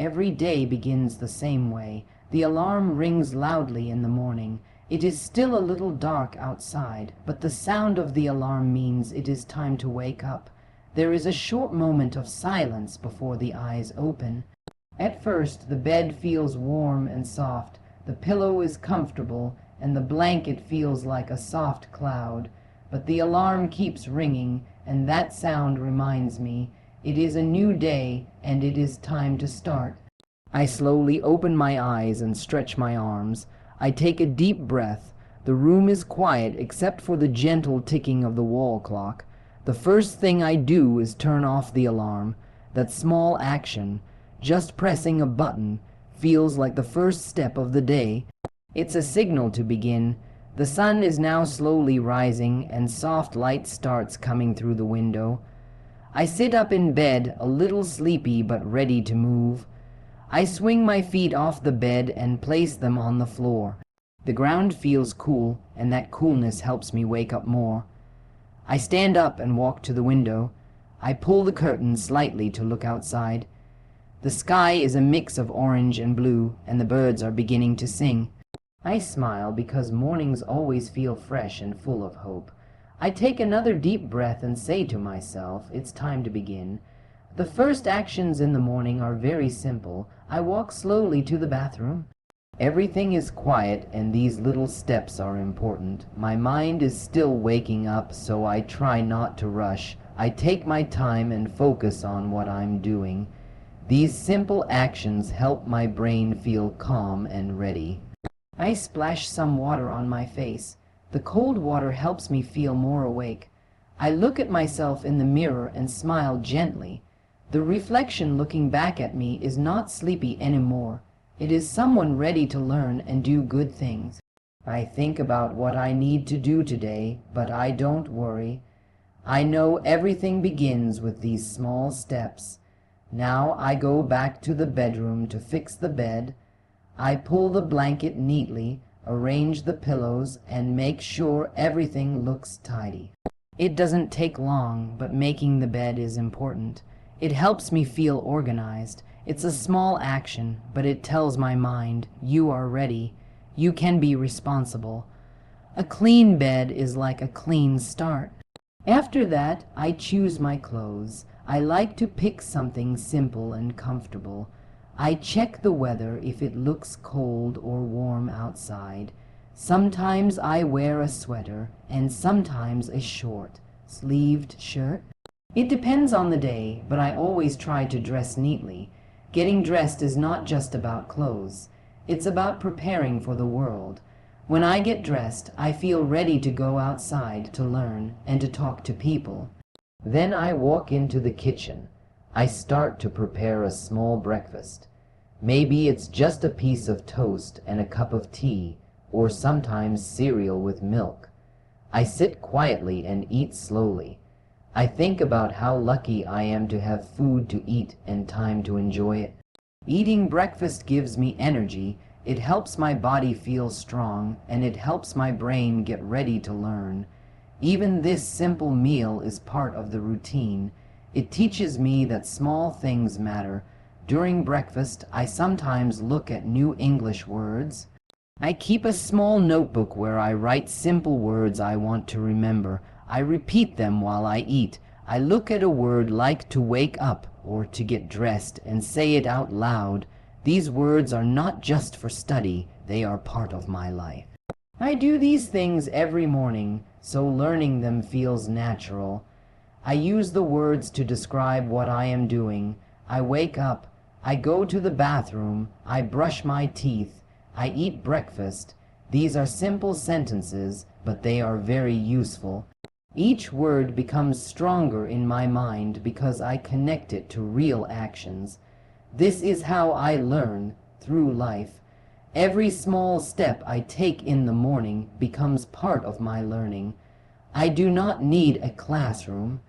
Every day begins the same way. The alarm rings loudly in the morning. It is still a little dark outside, but the sound of the alarm means it is time to wake up. There is a short moment of silence before the eyes open. At first, the bed feels warm and soft. The pillow is comfortable, and the blanket feels like a soft cloud. But the alarm keeps ringing, and that sound reminds me it is a new day and it is time to start. I slowly open my eyes and stretch my arms. I take a deep breath. The room is quiet except for the gentle ticking of the wall clock. The first thing I do is turn off the alarm. That small action, just pressing a button, feels like the first step of the day. It's a signal to begin. The sun is now slowly rising and soft light starts coming through the window. I sit up in bed, a little sleepy but ready to move. I swing my feet off the bed and place them on the floor. The ground feels cool, and that coolness helps me wake up more. I stand up and walk to the window. I pull the curtain slightly to look outside. The sky is a mix of orange and blue, and the birds are beginning to sing. I smile because mornings always feel fresh and full of hope. I take another deep breath and say to myself, it's time to begin. The first actions in the morning are very simple. I walk slowly to the bathroom. Everything is quiet, and these little steps are important. My mind is still waking up, so I try not to rush. I take my time and focus on what I'm doing. These simple actions help my brain feel calm and ready. I splash some water on my face. The cold water helps me feel more awake. I look at myself in the mirror and smile gently. The reflection looking back at me is not sleepy anymore. It is someone ready to learn and do good things. I think about what I need to do today, but I don't worry. I know everything begins with these small steps. Now I go back to the bedroom to fix the bed. I pull the blanket neatly, arrange the pillows, and make sure everything looks tidy. It doesn't take long, but making the bed is important. It helps me feel organized. It's a small action, but it tells my mind, you are ready. You can be responsible. A clean bed is like a clean start. After that, I choose my clothes. I like to pick something simple and comfortable. I check the weather if it looks cold or warm outside. Sometimes I wear a sweater and sometimes a short-sleeved shirt. It depends on the day, but I always try to dress neatly. Getting dressed is not just about clothes. It's about preparing for the world. When I get dressed, I feel ready to go outside to learn and to talk to people. Then I walk into the kitchen. I start to prepare a small breakfast. Maybe it's just a piece of toast and a cup of tea, or sometimes cereal with milk. I sit quietly and eat slowly. I think about how lucky I am to have food to eat and time to enjoy it. Eating breakfast gives me energy. It helps my body feel strong, and it helps my brain get ready to learn. Even this simple meal is part of the routine. It teaches me that small things matter. During breakfast, I sometimes look at new English words. I keep a small notebook where I write simple words I want to remember. I repeat them while I eat. I look at a word like to wake up or to get dressed and say it out loud. These words are not just for study, they are part of my life. I do these things every morning, so learning them feels natural. I use the words to describe what I am doing. I wake up, I go to the bathroom, I brush my teeth, I eat breakfast. These are simple sentences, but they are very useful. Each word becomes stronger in my mind because I connect it to real actions. This is how I learn through life. Every small step I take in the morning becomes part of my learning. I do not need a classroom.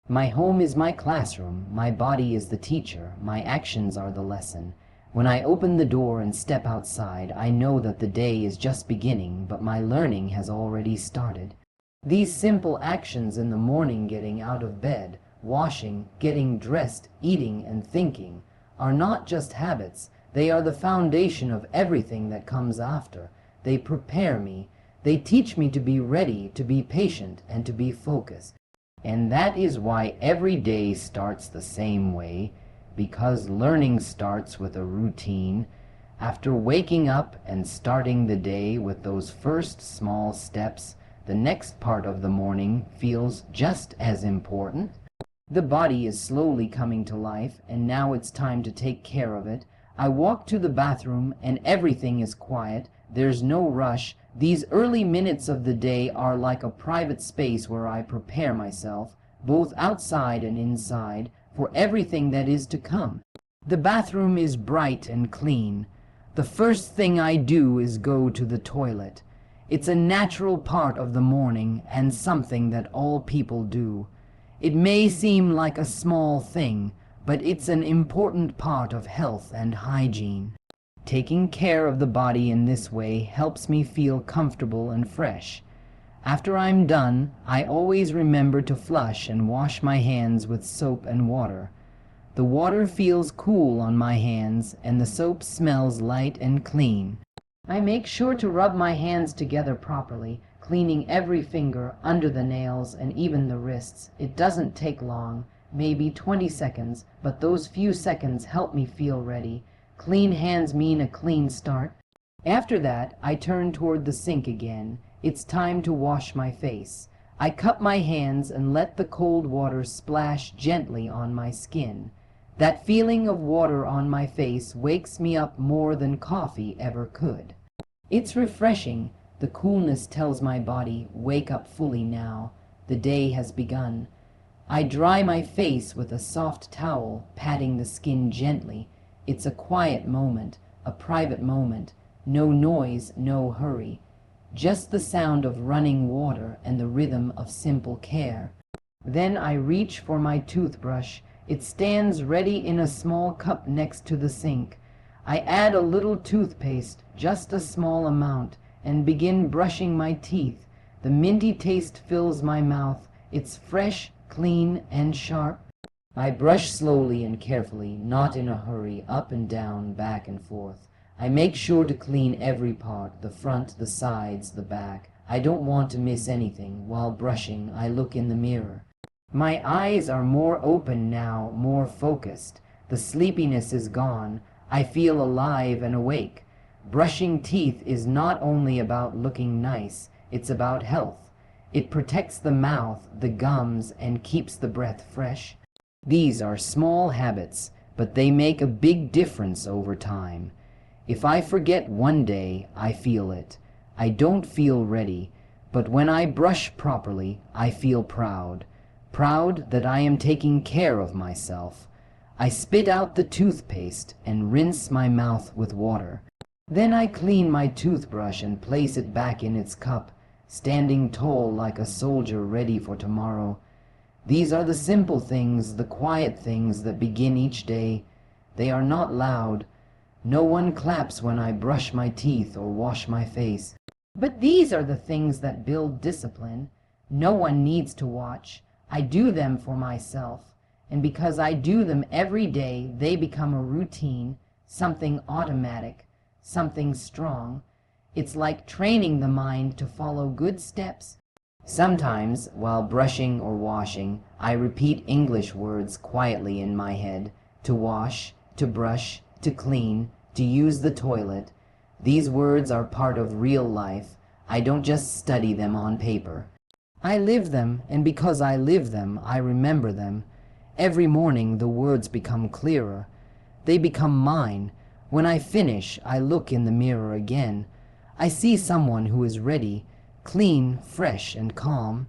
My home is my classroom. My body is the teacher. My actions are the lesson. When I open the door and step outside, I know that the day is just beginning, but my learning has already started. These simple actions in the morning, getting out of bed, washing, getting dressed, eating, and thinking, are not just habits. They are the foundation of everything that comes after. They prepare me. They teach me to be ready, to be patient, and to be focused. And that is why every day starts the same way, because learning starts with a routine. After waking up and starting the day with those first small steps, the next part of the morning feels just as important. The body is slowly coming to life, and now it's time to take care of it. I walk to the bathroom, and everything is quiet. There's no rush. These early minutes of the day are like a private space where I prepare myself, both outside and inside, for everything that is to come. The bathroom is bright and clean. The first thing I do is go to the toilet. It's a natural part of the morning and something that all people do. It may seem like a small thing, but it's an important part of health and hygiene. Taking care of the body in this way helps me feel comfortable and fresh. After I'm done, I always remember to flush and wash my hands with soap and water. The water feels cool on my hands, and the soap smells light and clean. I make sure to rub my hands together properly, cleaning every finger, under the nails, and even the wrists. It doesn't take long, maybe 20 seconds, but those few seconds help me feel ready. Clean hands mean a clean start. After that, I turn toward the sink again. It's time to wash my face. I cup my hands and let the cold water splash gently on my skin. That feeling of water on my face wakes me up more than coffee ever could. It's refreshing. The coolness tells my body, wake up fully now. The day has begun. I dry my face with a soft towel, patting the skin gently. It's a quiet moment, a private moment. No noise, no hurry. Just the sound of running water and the rhythm of simple care. Then I reach for my toothbrush. It stands ready in a small cup next to the sink. I add a little toothpaste, just a small amount, and begin brushing my teeth. The minty taste fills my mouth. It's fresh, clean, and sharp. I brush slowly and carefully, not in a hurry, up and down, back and forth. I make sure to clean every part, the front, the sides, the back. I don't want to miss anything. While brushing, I look in the mirror. My eyes are more open now, more focused. The sleepiness is gone. I feel alive and awake. Brushing teeth is not only about looking nice, it's about health. It protects the mouth, the gums, and keeps the breath fresh. These are small habits, but they make a big difference over time. If I forget one day, I feel it. I don't feel ready, but when I brush properly, I feel proud. Proud that I am taking care of myself. I spit out the toothpaste and rinse my mouth with water. Then I clean my toothbrush and place it back in its cup, standing tall like a soldier ready for tomorrow. These are the simple things, the quiet things that begin each day. They are not loud. No one claps when I brush my teeth or wash my face. But these are the things that build discipline. No one needs to watch. I do them for myself, and because I do them every day, they become a routine, something automatic, something strong. It's like training the mind to follow good steps. Sometimes, while brushing or washing, I repeat English words quietly in my head. To wash, to brush, to clean, to use the toilet. These words are part of real life. I don't just study them on paper. I live them, and because I live them, I remember them. Every morning the words become clearer. They become mine. When I finish, I look in the mirror again. I see someone who is ready, clean, fresh, and calm.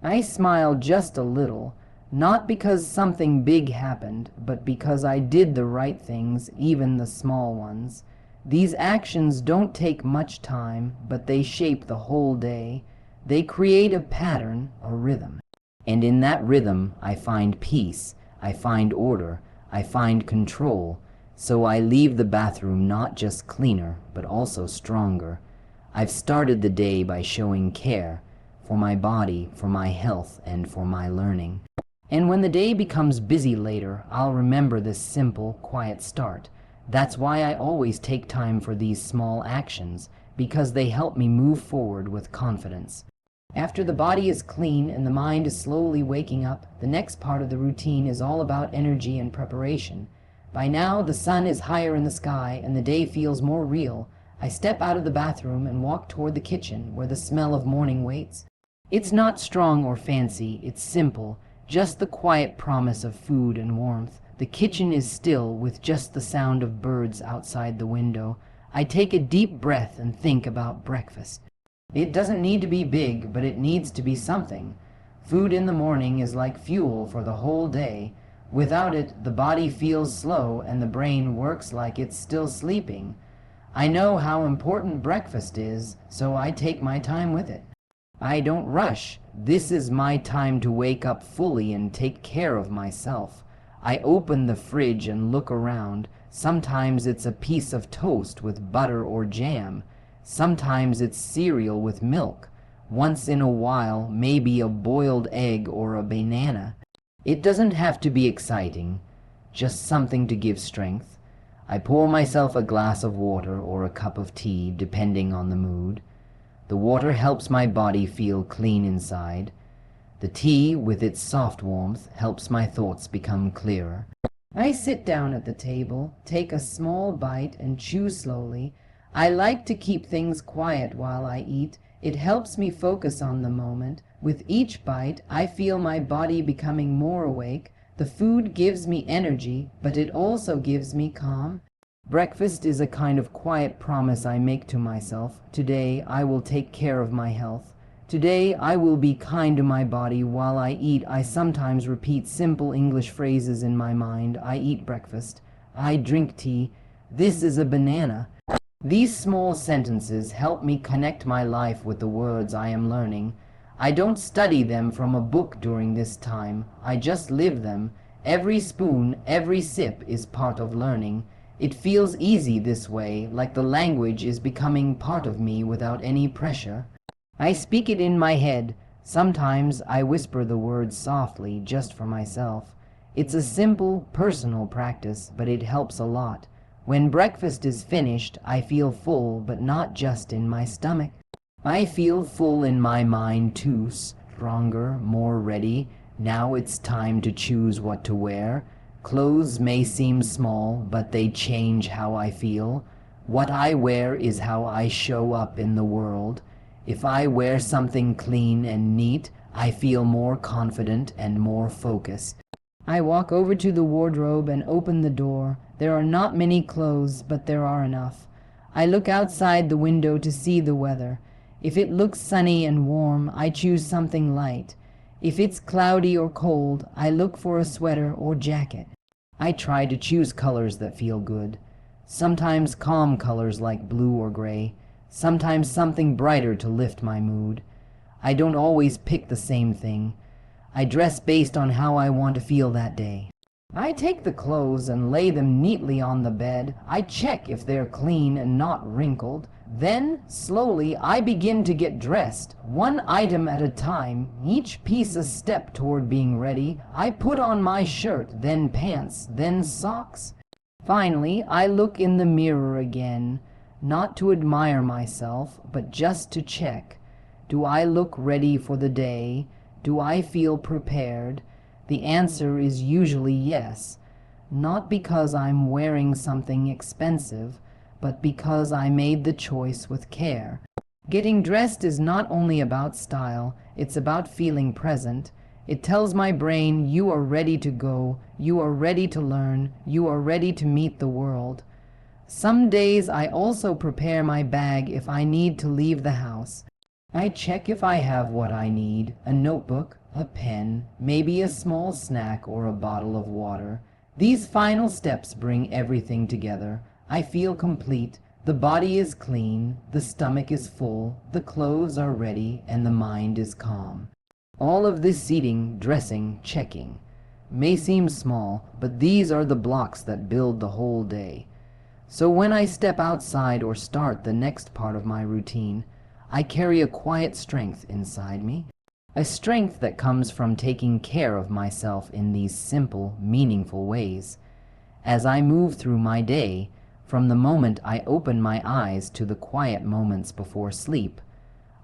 I smile just a little, not because something big happened, but because I did the right things, even the small ones. These actions don't take much time, but they shape the whole day. They create a pattern, a rhythm. And in that rhythm, I find peace, I find order, I find control. So I leave the bathroom not just cleaner, but also stronger. I've started the day by showing care for my body, for my health, and for my learning. And when the day becomes busy later, I'll remember this simple, quiet start. That's why I always take time for these small actions, because they help me move forward with confidence. After the body is clean and the mind is slowly waking up, the next part of the routine is all about energy and preparation. By now, the sun is higher in the sky and the day feels more real. I step out of the bathroom and walk toward the kitchen, where the smell of morning waits. It's not strong or fancy, it's simple, just the quiet promise of food and warmth. The kitchen is still, with just the sound of birds outside the window. I take a deep breath and think about breakfast. It doesn't need to be big, but it needs to be something. Food in the morning is like fuel for the whole day. Without it, the body feels slow and the brain works like it's still sleeping. I know how important breakfast is, so I take my time with it. I don't rush. This is my time to wake up fully and take care of myself. I open the fridge and look around. Sometimes it's a piece of toast with butter or jam. Sometimes it's cereal with milk. Once in a while, maybe a boiled egg or a banana. It doesn't have to be exciting, just something to give strength. I pour myself a glass of water or a cup of tea, depending on the mood. The water helps my body feel clean inside. The tea, with its soft warmth, helps my thoughts become clearer. I sit down at the table, take a small bite, and chew slowly. I like to keep things quiet while I eat. It helps me focus on the moment. With each bite, I feel my body becoming more awake. The food gives me energy, but it also gives me calm. Breakfast is a kind of quiet promise I make to myself. Today, I will take care of my health. Today, I will be kind to my body while I eat. I sometimes repeat simple English phrases in my mind. I eat breakfast. I drink tea. This is a banana. These small sentences help me connect my life with the words I am learning. I don't study them from a book during this time. I just live them. Every spoon, every sip is part of learning. It feels easy this way, like the language is becoming part of me without any pressure. I speak it in my head. Sometimes I whisper the words softly, just for myself. It's a simple, personal practice, but it helps a lot. When breakfast is finished, I feel full, but not just in my stomach. I feel full in my mind too, stronger, more ready. Now it's time to choose what to wear. Clothes may seem small, but they change how I feel. What I wear is how I show up in the world. If I wear something clean and neat, I feel more confident and more focused. I walk over to the wardrobe and open the door. There are not many clothes, but there are enough. I look outside the window to see the weather. If it looks sunny and warm, I choose something light. If it's cloudy or cold, I look for a sweater or jacket. I try to choose colors that feel good. Sometimes calm colors like blue or gray. Sometimes something brighter to lift my mood. I don't always pick the same thing. I dress based on how I want to feel that day. I take the clothes and lay them neatly on the bed. I check if they're clean and not wrinkled. Then, slowly, I begin to get dressed, one item at a time, each piece a step toward being ready. I put on my shirt, then pants, then socks. Finally, I look in the mirror again, not to admire myself, but just to check. Do I look ready for the day? Do I feel prepared? The answer is usually yes, not because I'm wearing something expensive, but because I made the choice with care. Getting dressed is not only about style, it's about feeling present. It tells my brain, you are ready to go, you are ready to learn, you are ready to meet the world. Some days I also prepare my bag if I need to leave the house. I check if I have what I need, a notebook, a pen, maybe a small snack or a bottle of water. These final steps bring everything together. I feel complete. The body is clean, the stomach is full, the clothes are ready, and the mind is calm. All of this eating, dressing, checking may seem small, but these are the blocks that build the whole day. So when I step outside or start the next part of my routine, I carry a quiet strength inside me. A strength that comes from taking care of myself in these simple, meaningful ways. As I move through my day, from the moment I open my eyes to the quiet moments before sleep,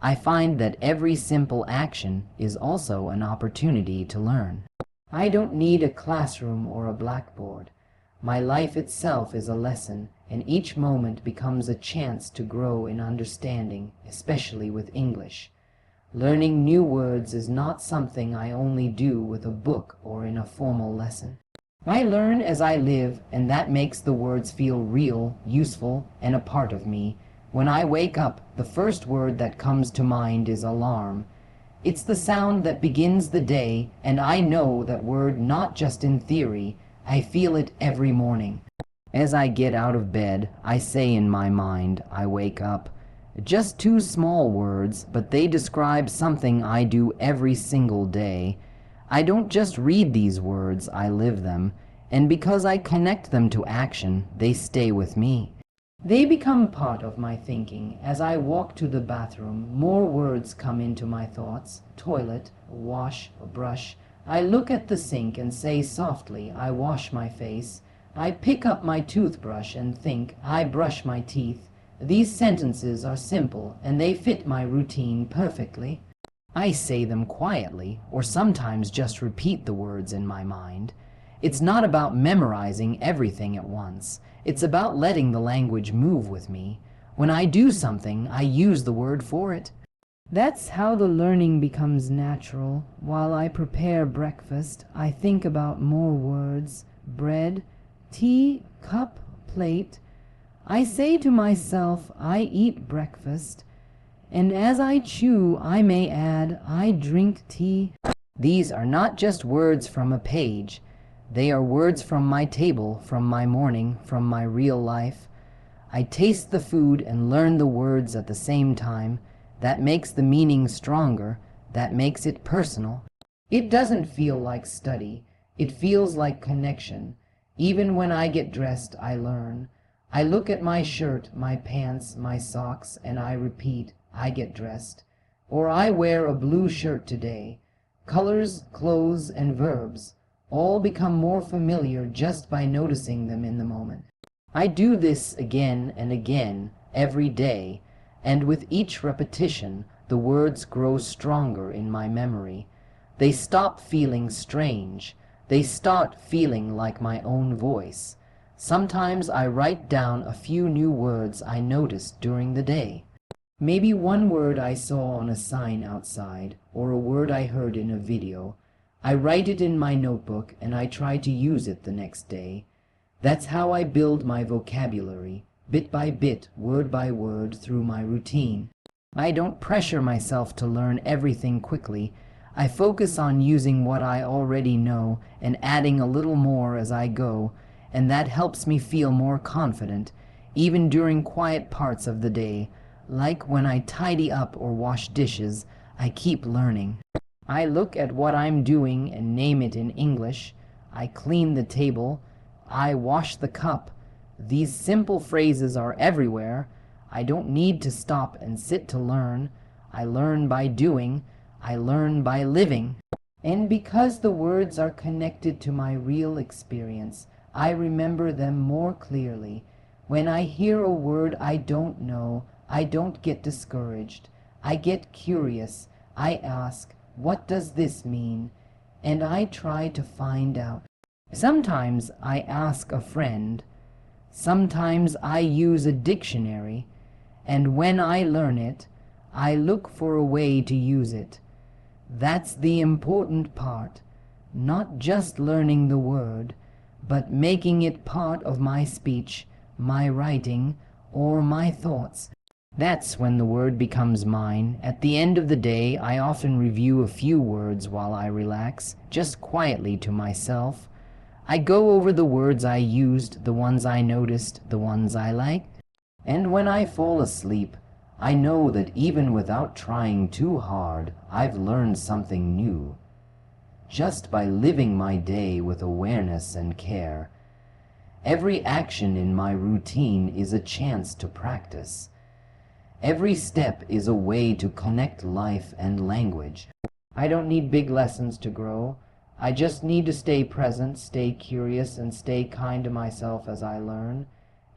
I find that every simple action is also an opportunity to learn. I don't need a classroom or a blackboard. My life itself is a lesson, and each moment becomes a chance to grow in understanding, especially with English. Learning new words is not something I only do with a book or in a formal lesson. I learn as I live, and that makes the words feel real, useful, and a part of me. When I wake up, the first word that comes to mind is alarm. It's the sound that begins the day, and I know that word not just in theory. I feel it every morning. As I get out of bed, I say in my mind, I wake up. Just two small words, but they describe something I do every single day. I don't just read these words, I live them, and because I connect them to action, they stay with me. They become part of my thinking. As I walk to the bathroom, more words come into my thoughts. Toilet, wash, brush. I look at the sink and say softly, I wash my face. I pick up my toothbrush and think, I brush my teeth. These sentences are simple, and they fit my routine perfectly. I say them quietly, or sometimes just repeat the words in my mind. It's not about memorizing everything at once. It's about letting the language move with me. When I do something, I use the word for it. That's how the learning becomes natural. While I prepare breakfast, I think about more words. Bread, tea, cup, plate. I say to myself, I eat breakfast. And as I chew, I may add, I drink tea. These are not just words from a page. They are words from my table, from my morning, from my real life. I taste the food and learn the words at the same time. That makes the meaning stronger. That makes it personal. It doesn't feel like study. It feels like connection. Even when I get dressed, I learn. I look at my shirt, my pants, my socks, and I repeat, I get dressed. Or I wear a blue shirt today. Colors, clothes, and verbs all become more familiar just by noticing them in the moment. I do this again and again, every day, and with each repetition, the words grow stronger in my memory. They stop feeling strange. They start feeling like my own voice. Sometimes I write down a few new words I noticed during the day. Maybe one word I saw on a sign outside, or a word I heard in a video. I write it in my notebook and I try to use it the next day. That's how I build my vocabulary, bit by bit, word by word, through my routine. I don't pressure myself to learn everything quickly. I focus on using what I already know and adding a little more as I go, and that helps me feel more confident, even during quiet parts of the day. Like when I tidy up or wash dishes, I keep learning. I look at what I'm doing and name it in English. I clean the table. I wash the cup. These simple phrases are everywhere. I don't need to stop and sit to learn. I learn by doing. I learn by living. And because the words are connected to my real experience, I remember them more clearly. When I hear a word I don't know, I don't get discouraged. I get curious. I ask, what does this mean? And I try to find out. Sometimes I ask a friend. Sometimes I use a dictionary. And when I learn it, I look for a way to use it. That's the important part. Not just learning the word, but making it part of my speech, my writing, or my thoughts. That's when the word becomes mine. At the end of the day, I often review a few words while I relax, just quietly to myself. I go over the words I used, the ones I noticed, the ones I liked. And when I fall asleep, I know that even without trying too hard, I've learned something new. Just by living my day with awareness and care. Every action in my routine is a chance to practice. Every step is a way to connect life and language. I don't need big lessons to grow. I just need to stay present, stay curious, and stay kind to myself as I learn.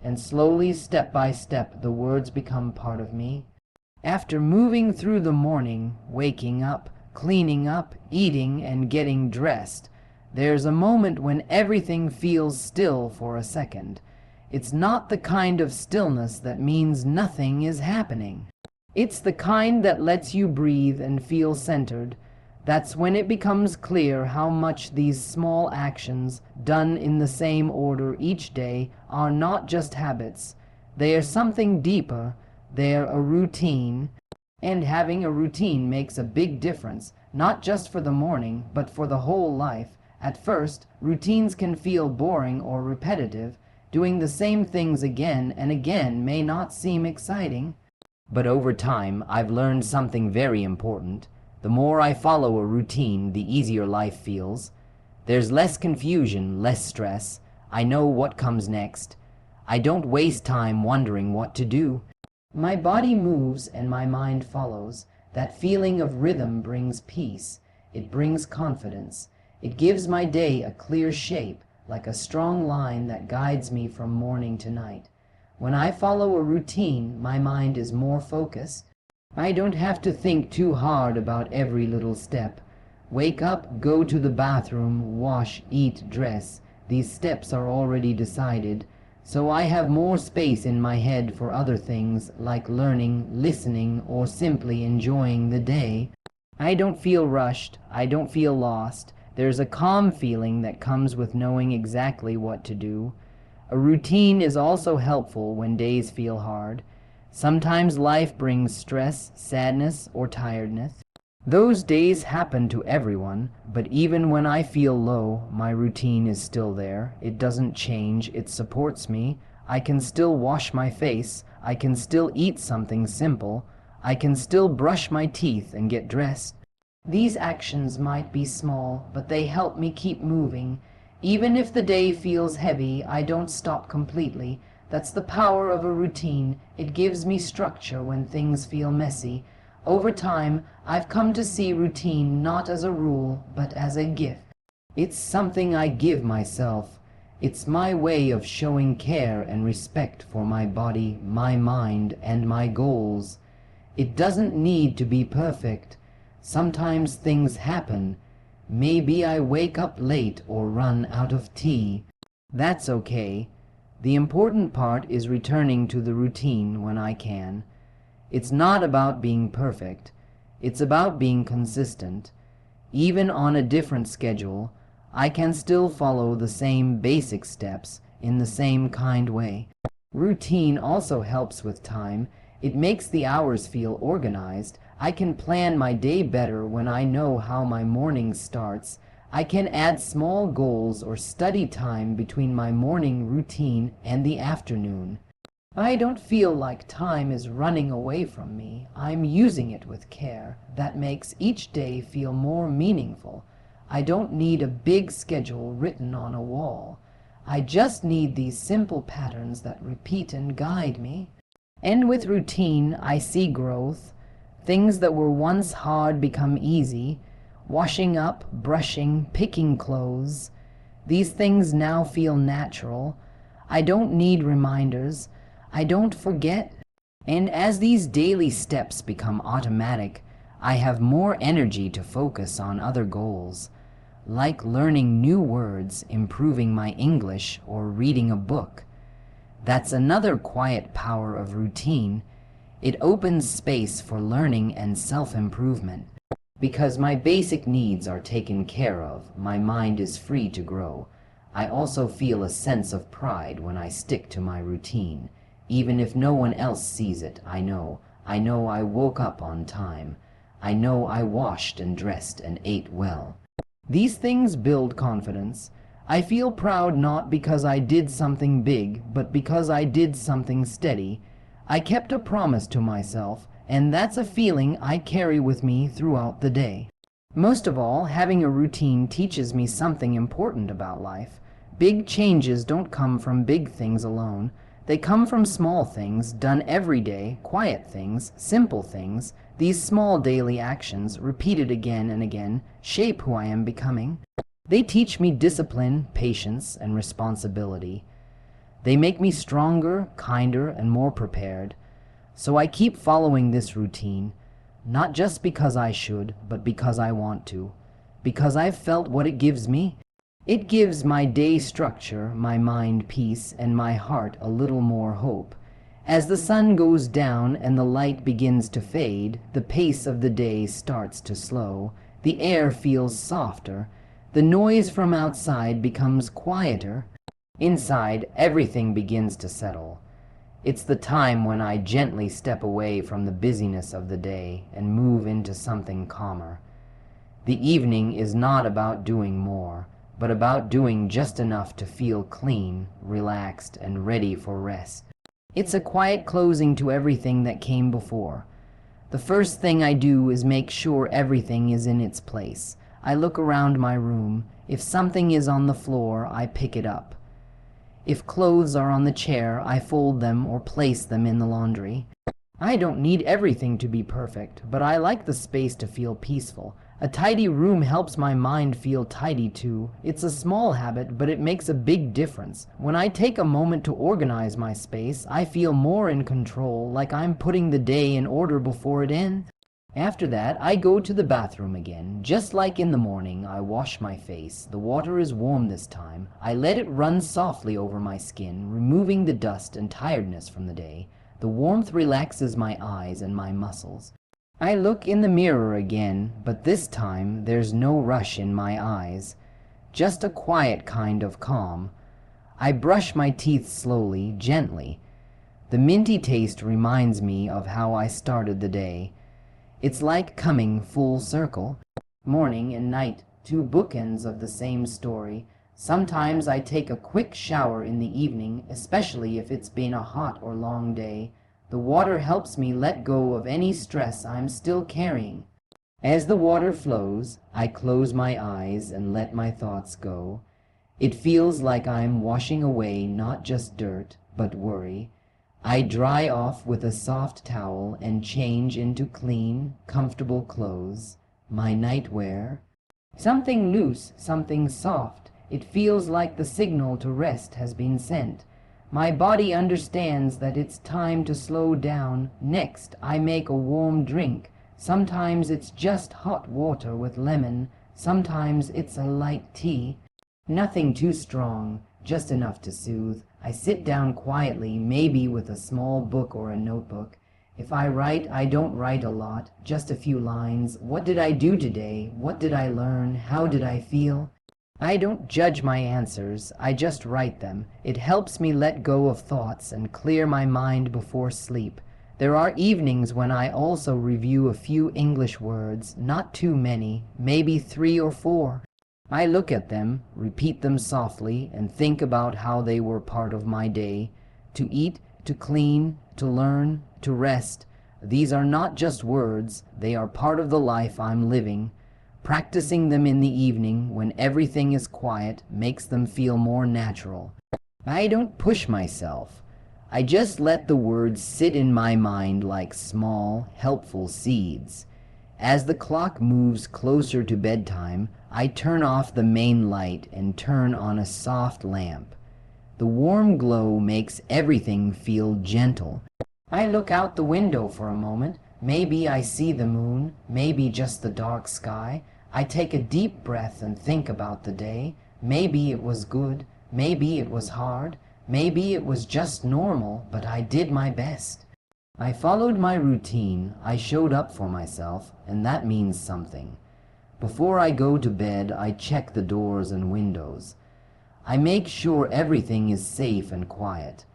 And slowly, step by step, the words become part of me. After moving through the morning, waking up, cleaning up, eating, and getting dressed, there's a moment when everything feels still for a second. It's not the kind of stillness that means nothing is happening. It's the kind that lets you breathe and feel centered. That's when it becomes clear how much these small actions, done in the same order each day, are not just habits. They are something deeper. They're a routine. And having a routine makes a big difference, not just for the morning, but for the whole life. At first, routines can feel boring or repetitive. Doing the same things again and again may not seem exciting. But over time, I've learned something very important. The more I follow a routine, the easier life feels. There's less confusion, less stress. I know what comes next. I don't waste time wondering what to do. My body moves and my mind follows. That feeling of rhythm brings peace. It brings confidence. It gives my day a clear shape, like a strong line that guides me from morning to night. When I follow a routine, my mind is more focused. I don't have to think too hard about every little step. Wake up, go to the bathroom, wash, eat, dress. These steps are already decided, so I have more space in my head for other things like learning, listening, or simply enjoying the day. I don't feel rushed. I don't feel lost. There's a calm feeling that comes with knowing exactly what to do. A routine is also helpful when days feel hard. Sometimes life brings stress, sadness, or tiredness. Those days happen to everyone, but even when I feel low, my routine is still there. It doesn't change, it supports me. I can still wash my face. I can still eat something simple. I can still brush my teeth and get dressed. These actions might be small, but they help me keep moving. Even if the day feels heavy, I don't stop completely. That's the power of a routine. It gives me structure when things feel messy. Over time, I've come to see routine not as a rule, but as a gift. It's something I give myself. It's my way of showing care and respect for my body, my mind, and my goals. It doesn't need to be perfect. Sometimes things happen. Maybe I wake up late or run out of tea. That's okay. The important part is returning to the routine when I can. It's not about being perfect. It's about being consistent. Even on a different schedule, I can still follow the same basic steps in the same kind way. Routine also helps with time. It makes the hours feel organized. I can plan my day better when I know how my morning starts. I can add small goals or study time between my morning routine and the afternoon. I don't feel like time is running away from me. I'm using it with care. That makes each day feel more meaningful. I don't need a big schedule written on a wall. I just need these simple patterns that repeat and guide me. And with routine, I see growth. Things that were once hard become easy. Washing up, brushing, picking clothes. These things now feel natural. I don't need reminders. I don't forget. And as these daily steps become automatic, I have more energy to focus on other goals, like learning new words, improving my English, or reading a book. That's another quiet power of routine. It opens space for learning and self-improvement. Because my basic needs are taken care of, my mind is free to grow. I also feel a sense of pride when I stick to my routine. Even if no one else sees it, I know I woke up on time. I know I washed and dressed and ate well. These things build confidence. I feel proud not because I did something big, but because I did something steady. I kept a promise to myself, and that's a feeling I carry with me throughout the day. Most of all, having a routine teaches me something important about life. Big changes don't come from big things alone. They come from small things, done every day, quiet things, simple things. These small daily actions, repeated again and again, shape who I am becoming. They teach me discipline, patience, and responsibility. They make me stronger, kinder, and more prepared. So I keep following this routine, not just because I should, but because I want to. Because I've felt what it gives me. It gives my day structure, my mind peace, and my heart a little more hope. As the sun goes down and the light begins to fade, the pace of the day starts to slow. The air feels softer. The noise from outside becomes quieter. Inside, everything begins to settle. It's the time when I gently step away from the busyness of the day and move into something calmer. The evening is not about doing more, but about doing just enough to feel clean, relaxed, and ready for rest. It's a quiet closing to everything that came before. The first thing I do is make sure everything is in its place. I look around my room. If something is on the floor, I pick it up. If clothes are on the chair, I fold them or place them in the laundry. I don't need everything to be perfect, but I like the space to feel peaceful. A tidy room helps my mind feel tidy too. It's a small habit, but it makes a big difference. When I take a moment to organize my space, I feel more in control, like I'm putting the day in order before it ends. After that, I go to the bathroom again. Just like in the morning, I wash my face. The water is warm this time. I let it run softly over my skin, removing the dust and tiredness from the day. The warmth relaxes my eyes and my muscles. I look in the mirror again, but this time there's no rush in my eyes. Just a quiet kind of calm. I brush my teeth slowly, gently. The minty taste reminds me of how I started the day. It's like coming full circle. Morning and night, two bookends of the same story. Sometimes I take a quick shower in the evening, especially if it's been a hot or long day. The water helps me let go of any stress I'm still carrying. As the water flows, I close my eyes and let my thoughts go. It feels like I'm washing away not just dirt, but worry. I dry off with a soft towel and change into clean, comfortable clothes, my nightwear. Something loose, something soft. It feels like the signal to rest has been sent. My body understands that it's time to slow down. Next, I make a warm drink. Sometimes it's just hot water with lemon. Sometimes it's a light tea. Nothing too strong, just enough to soothe. I sit down quietly, maybe with a small book or a notebook. If I write, I don't write a lot, just a few lines. What did I do today? What did I learn? How did I feel? I don't judge my answers, I just write them. It helps me let go of thoughts and clear my mind before sleep. There are evenings when I also review a few English words, not too many, maybe 3 or 4. I look at them, repeat them softly, and think about how they were part of my day. To eat, to clean, to learn, to rest. These are not just words, they are part of the life I'm living. Practicing them in the evening, when everything is quiet, makes them feel more natural. I don't push myself. I just let the words sit in my mind like small, helpful seeds. As the clock moves closer to bedtime, I turn off the main light and turn on a soft lamp. The warm glow makes everything feel gentle. I look out the window for a moment. Maybe I see the moon, maybe just the dark sky. I take a deep breath and think about the day. Maybe it was good, maybe it was hard, maybe it was just normal, but I did my best. I followed my routine, I showed up for myself, and that means something. Before I go to bed, I check the doors and windows. I make sure everything is safe and quiet.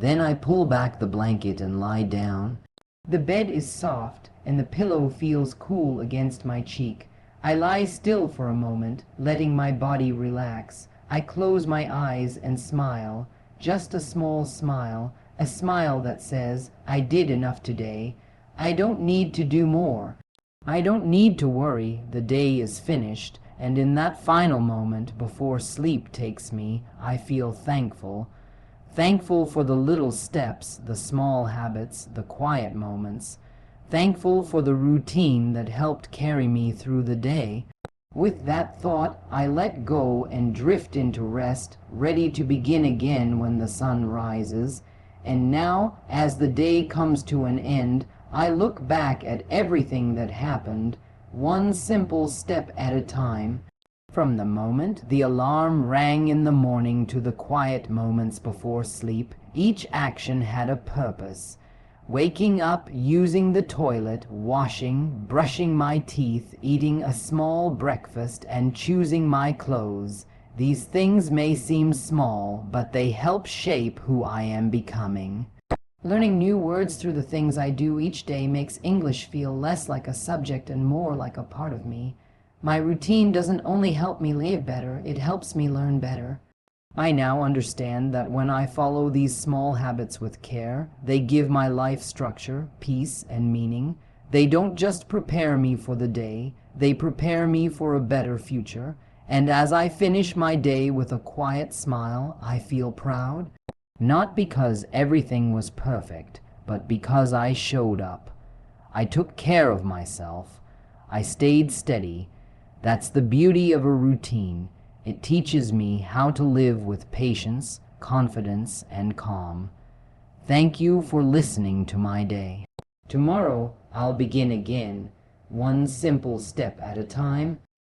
Then I pull back the blanket and lie down. The bed is soft, and the pillow feels cool against my cheek. I lie still for a moment, letting my body relax. I close my eyes and smile, just a small smile, a smile that says, I did enough today. I don't need to do more. I don't need to worry, the day is finished, and in that final moment before sleep takes me, I feel thankful. Thankful for the little steps, the small habits, the quiet moments. thankful for the routine that helped carry me through the day. With that thought, I let go and drift into rest, ready to begin again when the sun rises. And now, as the day comes to an end, I look back at everything that happened, one simple step at a time. From the moment the alarm rang in the morning to the quiet moments before sleep, each action had a purpose. Waking up, using the toilet, washing, brushing my teeth, eating a small breakfast, and choosing my clothes. These things may seem small, but they help shape who I am becoming. Learning new words through the things I do each day makes English feel less like a subject and more like a part of me. My routine doesn't only help me live better, it helps me learn better. I now understand that when I follow these small habits with care, they give my life structure, peace, and meaning. They don't just prepare me for the day, they prepare me for a better future. And as I finish my day with a quiet smile, I feel proud. Not because everything was perfect, but because I showed up. I took care of myself. I stayed steady. That's the beauty of a routine. It teaches me how to live with patience, confidence, and calm. Thank you for listening to my day. Tomorrow, I'll begin again, one simple step at a time.